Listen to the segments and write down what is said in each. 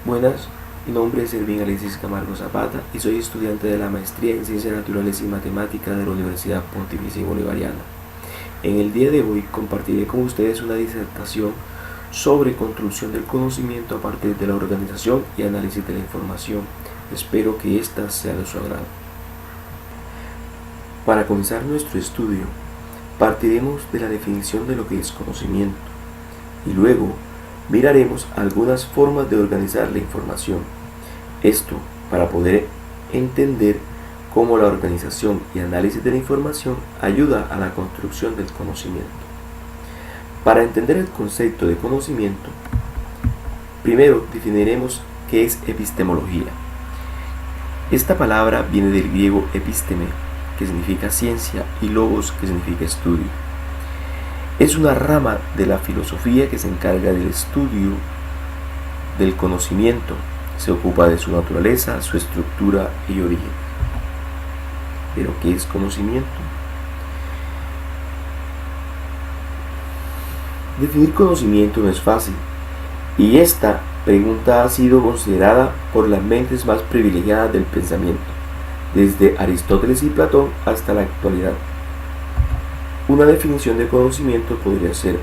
Buenas, mi nombre es Ervin Alexis Camargo Zapata y soy estudiante de la Maestría en Ciencias Naturales y Matemáticas de la Universidad Pontificia Bolivariana. En el día de hoy compartiré con ustedes una disertación sobre construcción del conocimiento a partir de la organización y análisis de la información. Espero que ésta sea de su agrado. Para comenzar nuestro estudio, partiremos de la definición de lo que es conocimiento y luego miraremos algunas formas de organizar la información. Esto para poder entender cómo la organización y análisis de la información ayuda a la construcción del conocimiento. Para entender el concepto de conocimiento, primero definiremos qué es epistemología. Esta palabra viene del griego episteme, que significa ciencia, y logos, que significa estudio. Es una rama de la filosofía que se encarga del estudio del conocimiento. Se ocupa de su naturaleza, su estructura y origen. ¿Pero qué es conocimiento? Definir conocimiento no es fácil, y esta pregunta ha sido considerada por las mentes más privilegiadas del pensamiento, desde Aristóteles y Platón hasta la actualidad. Una definición de conocimiento podría ser: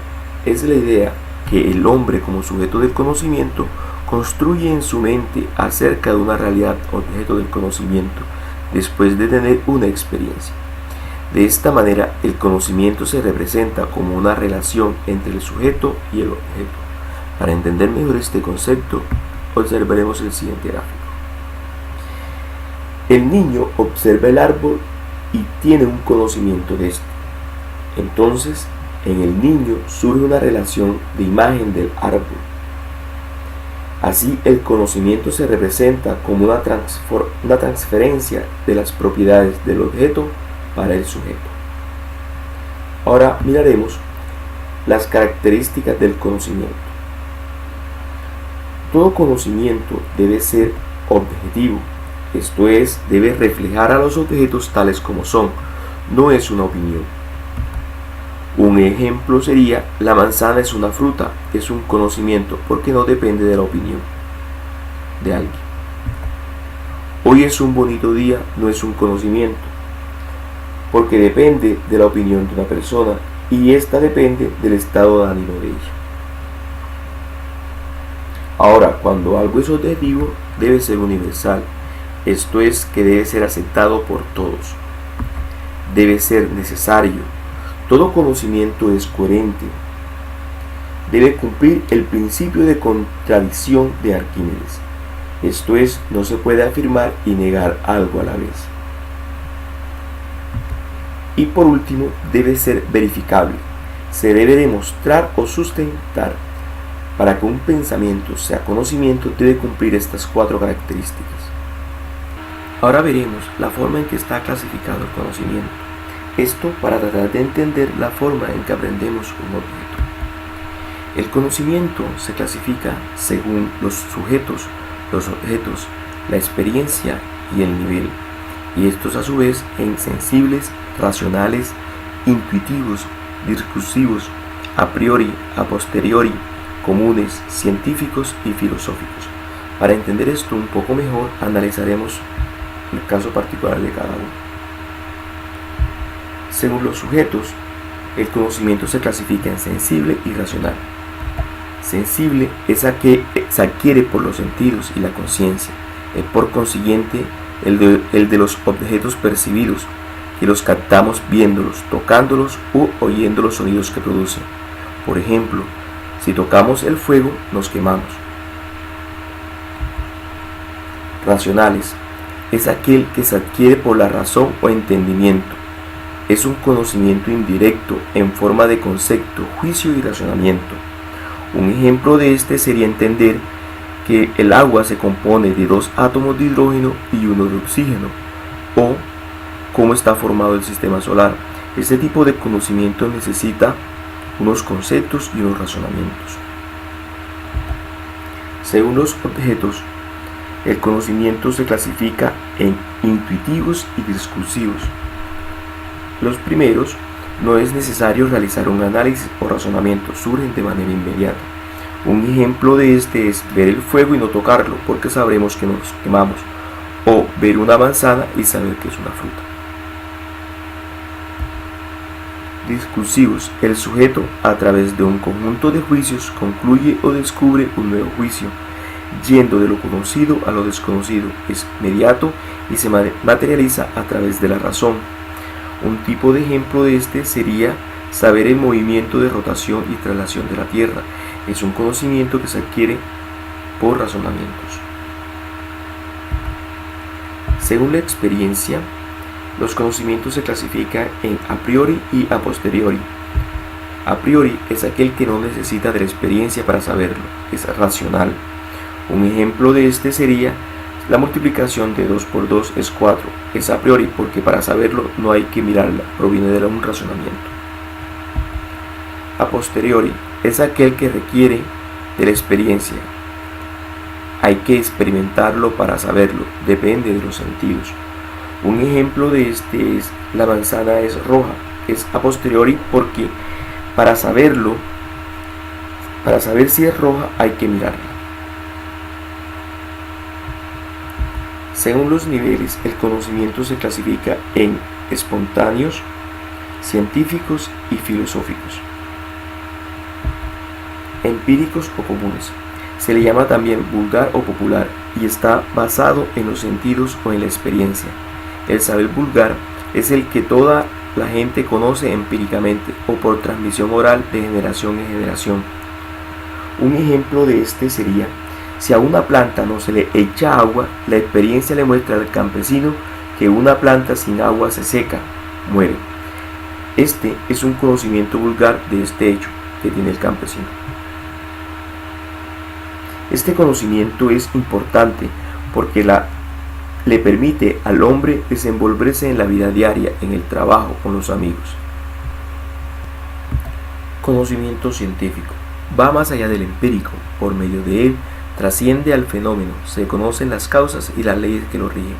es la idea que el hombre como sujeto del conocimiento construye en su mente acerca de una realidad objeto del conocimiento después de tener una experiencia. De esta manera, el conocimiento se representa como una relación entre el sujeto y el objeto. Para entender mejor este concepto, observaremos el siguiente gráfico. El niño observa el árbol y tiene un conocimiento de este. Entonces, en el niño surge una relación de imagen del árbol. Así, el conocimiento se representa como una transferencia de las propiedades del objeto para el sujeto. Ahora miraremos las características del conocimiento. Todo conocimiento debe ser objetivo, esto es, debe reflejar a los objetos tales como son, no es una opinión. Un ejemplo sería: la manzana es una fruta, es un conocimiento porque no depende de la opinión de alguien. Hoy es un bonito día, no es un conocimiento, porque depende de la opinión de una persona y esta depende del estado de ánimo de ella. Ahora, cuando algo es objetivo, debe ser universal, esto es, que debe ser aceptado por todos. Debe ser necesario. Todo conocimiento es coherente. Debe cumplir el principio de contradicción de Arquímedes. Esto es, no se puede afirmar y negar algo a la vez. Y por último, debe ser verificable. Se debe demostrar o sustentar. Para que un pensamiento sea conocimiento, debe cumplir estas 4 características. Ahora veremos la forma en que está clasificado el conocimiento. Esto para tratar de entender la forma en que aprendemos un objeto. El conocimiento se clasifica según los sujetos, los objetos, la experiencia y el nivel, y estos a su vez en sensibles, racionales, intuitivos, discursivos, a priori, a posteriori, comunes, científicos y filosóficos. Para entender esto un poco mejor, analizaremos el caso particular de cada uno. Según los sujetos, el conocimiento se clasifica en sensible y racional. Sensible es aquel que se adquiere por los sentidos y la conciencia, es por consiguiente el de los objetos percibidos, que los captamos viéndolos, tocándolos u oyendo los sonidos que producen. Por ejemplo, si tocamos el fuego, nos quemamos. Racionales es aquel que se adquiere por la razón o entendimiento. Es un conocimiento indirecto en forma de concepto, juicio y razonamiento. Un ejemplo de este sería entender que el agua se compone de 2 átomos de hidrógeno y 1 de oxígeno, o cómo está formado el sistema solar. Este tipo de conocimiento necesita unos conceptos y unos razonamientos. Según los objetos, el conocimiento se clasifica en intuitivos y discursivos. Los primeros, no es necesario realizar un análisis o razonamiento, surgen de manera inmediata. Un ejemplo de este es ver el fuego y no tocarlo porque sabremos que nos quemamos, o ver una manzana y saber que es una fruta. Discursivos. El sujeto, a través de un conjunto de juicios, concluye o descubre un nuevo juicio, yendo de lo conocido a lo desconocido. Es inmediato y se materializa a través de la razón. Un tipo de ejemplo de este sería saber el movimiento de rotación y traslación de la Tierra. Es un conocimiento que se adquiere por razonamientos. Según la experiencia, los conocimientos se clasifican en a priori y a posteriori. A priori es aquel que no necesita de la experiencia para saberlo, es racional. Un ejemplo de este sería la multiplicación de 2 por 2 es 4. Es a priori porque para saberlo no hay que mirarla, proviene de un razonamiento. A posteriori es aquel que requiere de la experiencia. Hay que experimentarlo para saberlo, depende de los sentidos. Un ejemplo de este es la manzana es roja, es a posteriori porque para saber si es roja hay que mirarla. Según los niveles, el conocimiento se clasifica en espontáneos, científicos y filosóficos. Empíricos o comunes. Se le llama también vulgar o popular y está basado en los sentidos o en la experiencia. El saber vulgar es el que toda la gente conoce empíricamente o por transmisión oral de generación en generación. Un ejemplo de este sería: si a una planta no se le echa agua, la experiencia le muestra al campesino que una planta sin agua se seca, muere. Este es un conocimiento vulgar de este hecho que tiene el campesino. Este conocimiento es importante porque le permite al hombre desenvolverse en la vida diaria, en el trabajo, con los amigos. Conocimiento científico. Va más allá del empírico. Por medio de él, trasciende al fenómeno. Se conocen las causas y las leyes que lo rigen.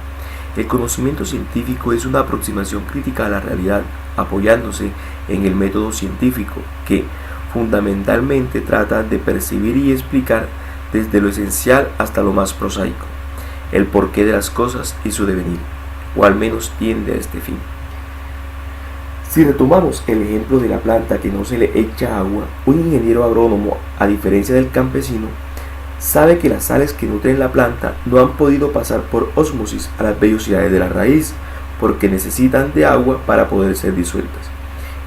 El conocimiento científico es una aproximación crítica a la realidad, apoyándose en el método científico, que fundamentalmente trata de percibir y explicar desde lo esencial hasta lo más prosaico, el porqué de las cosas y su devenir, o al menos tiende a este fin. Si retomamos el ejemplo de la planta que no se le echa agua, un ingeniero agrónomo, a diferencia del campesino, sabe que las sales que nutren la planta no han podido pasar por ósmosis a las vellosidades de la raíz, porque necesitan de agua para poder ser disueltas,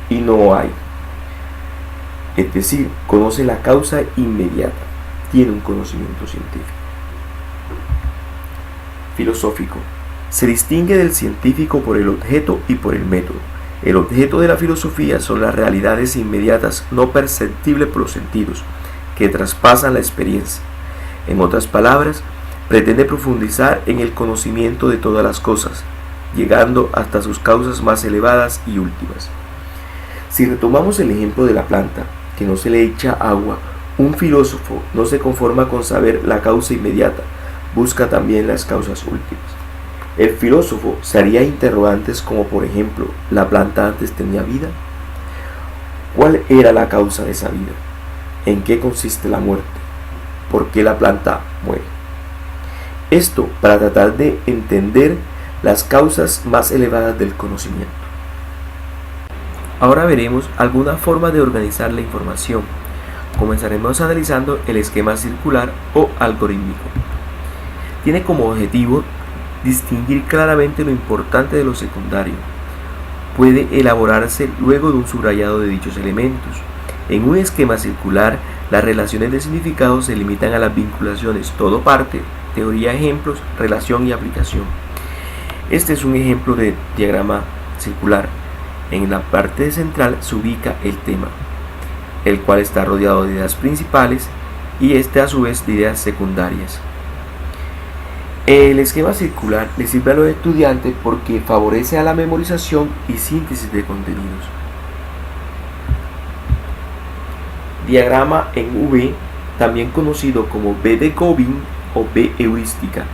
y no hay. Es decir, conoce la causa inmediata, tiene un conocimiento científico. Filosófico. Se distingue del científico por el objeto y por el método. El objeto de la filosofía son las realidades inmediatas no perceptibles por los sentidos, que traspasan la experiencia. En otras palabras, pretende profundizar en el conocimiento de todas las cosas, llegando hasta sus causas más elevadas y últimas. Si retomamos el ejemplo de la planta, que no se le echa agua, un filósofo no se conforma con saber la causa inmediata, busca también las causas últimas. El filósofo se haría interrogantes como, por ejemplo, ¿la planta antes tenía vida? ¿Cuál era la causa de esa vida? ¿En qué consiste la muerte? ¿Por qué la planta muere? Esto para tratar de entender las causas más elevadas del conocimiento. Ahora veremos algunas formas de organizar la información. Comenzaremos analizando el esquema circular o algorítmico. Tiene como objetivo distinguir claramente lo importante de lo secundario. Puede elaborarse luego de un subrayado de dichos elementos. En un esquema circular, las relaciones de significado se limitan a las vinculaciones todo parte, teoría, ejemplos, relación y aplicación. Este es un ejemplo de diagrama circular. En la parte central se ubica el tema, el cual está rodeado de ideas principales y este a su vez de ideas secundarias. El esquema circular le sirve a los estudiantes porque favorece a la memorización y síntesis de contenidos. Diagrama en V, también conocido como V de Gaussian o V heurística.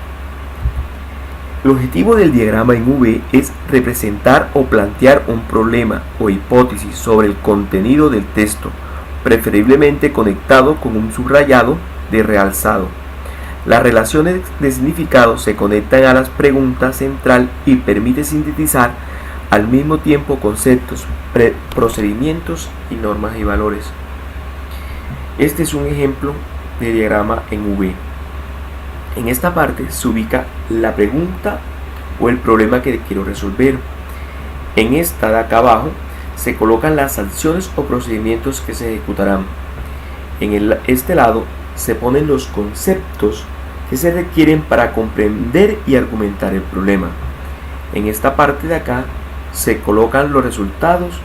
El objetivo del diagrama en V es representar o plantear un problema o hipótesis sobre el contenido del texto preferiblemente conectado con un subrayado de realzado. Las relaciones de significado se conectan a las preguntas central y permite sintetizar al mismo tiempo conceptos, procedimientos y normas y valores. Este es un ejemplo de diagrama en V. En esta parte se ubica la pregunta o el problema que quiero resolver. En esta de acá abajo se colocan las acciones o procedimientos que se ejecutarán. En este lado se ponen los conceptos que se requieren para comprender y argumentar el problema. En esta parte de acá se colocan los resultados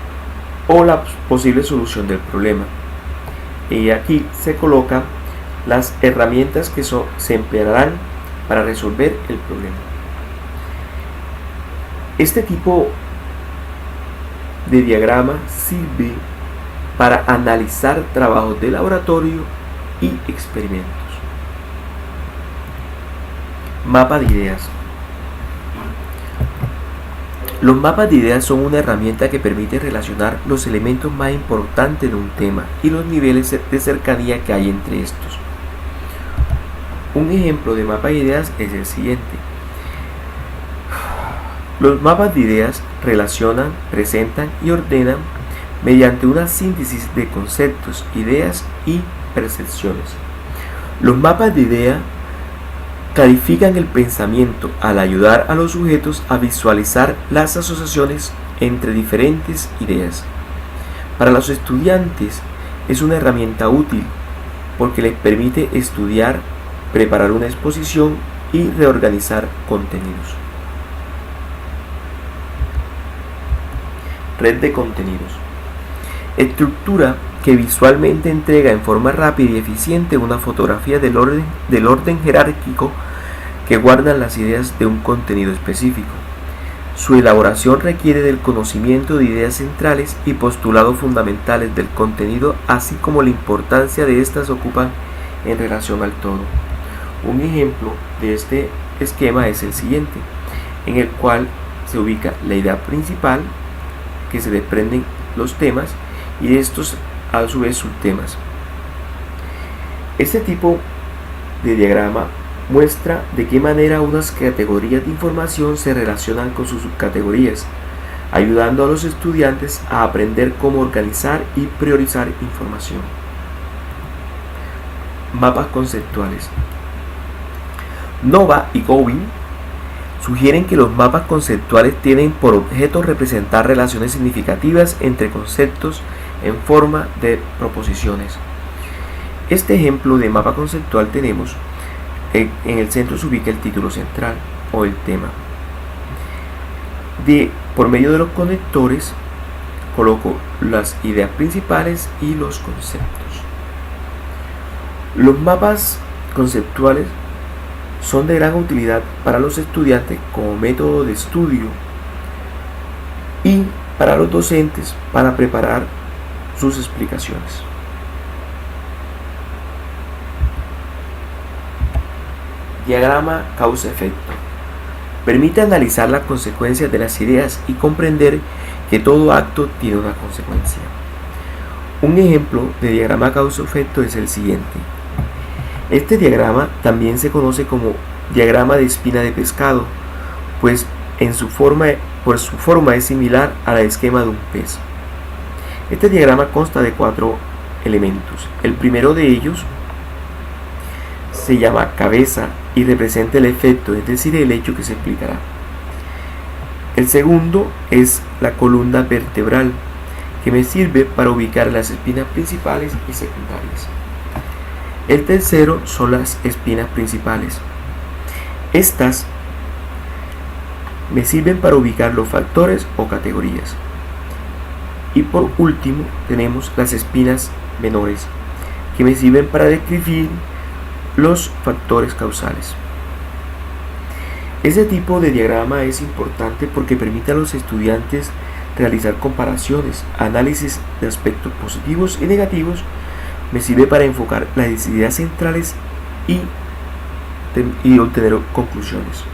o la posible solución del problema. Y aquí se colocan las herramientas que se emplearán para resolver el problema. Este tipo de diagrama sirve para analizar trabajos de laboratorio y experimentos. Mapa de ideas. Los mapas de ideas son una herramienta que permite relacionar los elementos más importantes de un tema y los niveles de cercanía que hay entre estos. Un ejemplo de mapa de ideas es el siguiente. Los mapas de ideas relacionan, presentan y ordenan mediante una síntesis de conceptos, ideas y percepciones. Los mapas de ideas clarifican el pensamiento al ayudar a los sujetos a visualizar las asociaciones entre diferentes ideas. Para los estudiantes es una herramienta útil porque les permite estudiar, preparar una exposición y reorganizar contenidos. Red de contenidos. Estructura que visualmente entrega en forma rápida y eficiente una fotografía del orden jerárquico que guardan las ideas de un contenido específico. Su elaboración requiere del conocimiento de ideas centrales y postulados fundamentales del contenido, así como la importancia de estas ocupan en relación al todo. Un ejemplo de este esquema es el siguiente, en el cual se ubica la idea principal, que se desprenden los temas, y de estos a su vez subtemas. Este tipo de diagrama muestra de qué manera unas categorías de información se relacionan con sus subcategorías, ayudando a los estudiantes a aprender cómo organizar y priorizar información. Mapas conceptuales. Nova y Gowin sugieren que los mapas conceptuales tienen por objeto representar relaciones significativas entre conceptos en forma de proposiciones. Este ejemplo de mapa conceptual tenemos en el centro se ubica el título central o el tema. Por medio de los conectores coloco las ideas principales y los conceptos. Los mapas conceptuales son de gran utilidad para los estudiantes como método de estudio y para los docentes para preparar sus explicaciones. Diagrama causa-efecto. Permite analizar las consecuencias de las ideas y comprender que todo acto tiene una consecuencia. Un ejemplo de diagrama causa-efecto es el siguiente. Este diagrama también se conoce como diagrama de espina de pescado, pues por su forma es similar al esquema de un pez. Este diagrama consta de 4 elementos. El primero de ellos se llama cabeza y representa el efecto, es decir, el hecho que se explicará. El segundo es la columna vertebral, que me sirve para ubicar las espinas principales y secundarias. El tercero son las espinas principales. Estas me sirven para ubicar los factores o categorías. Y por último tenemos las espinas menores, que me sirven para describir los factores causales. Este tipo de diagrama es importante porque permite a los estudiantes realizar comparaciones, análisis de aspectos positivos y negativos. Me sirve para enfocar las ideas centrales y obtener conclusiones.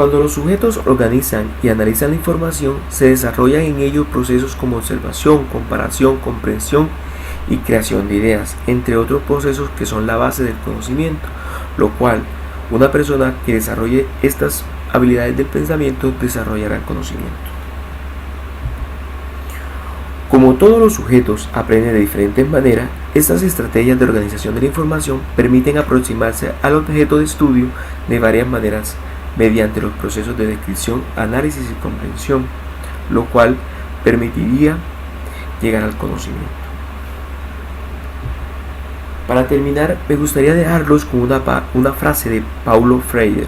Cuando los sujetos organizan y analizan la información, se desarrollan en ello procesos como observación, comparación, comprensión y creación de ideas, entre otros procesos que son la base del conocimiento, lo cual una persona que desarrolle estas habilidades del pensamiento desarrollará el conocimiento. Como todos los sujetos aprenden de diferentes maneras, estas estrategias de organización de la información permiten aproximarse al objeto de estudio de varias maneras mediante los procesos de descripción, análisis y comprensión, lo cual permitiría llegar al conocimiento. Para terminar, me gustaría dejarlos con una frase de Paulo Freire,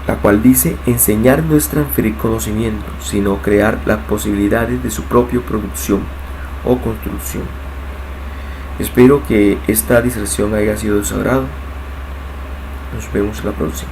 la cual dice: enseñar no es transferir conocimiento, sino crear las posibilidades de su propia producción o construcción. Espero que esta disertación haya sido de su agrado. Nos vemos en la próxima.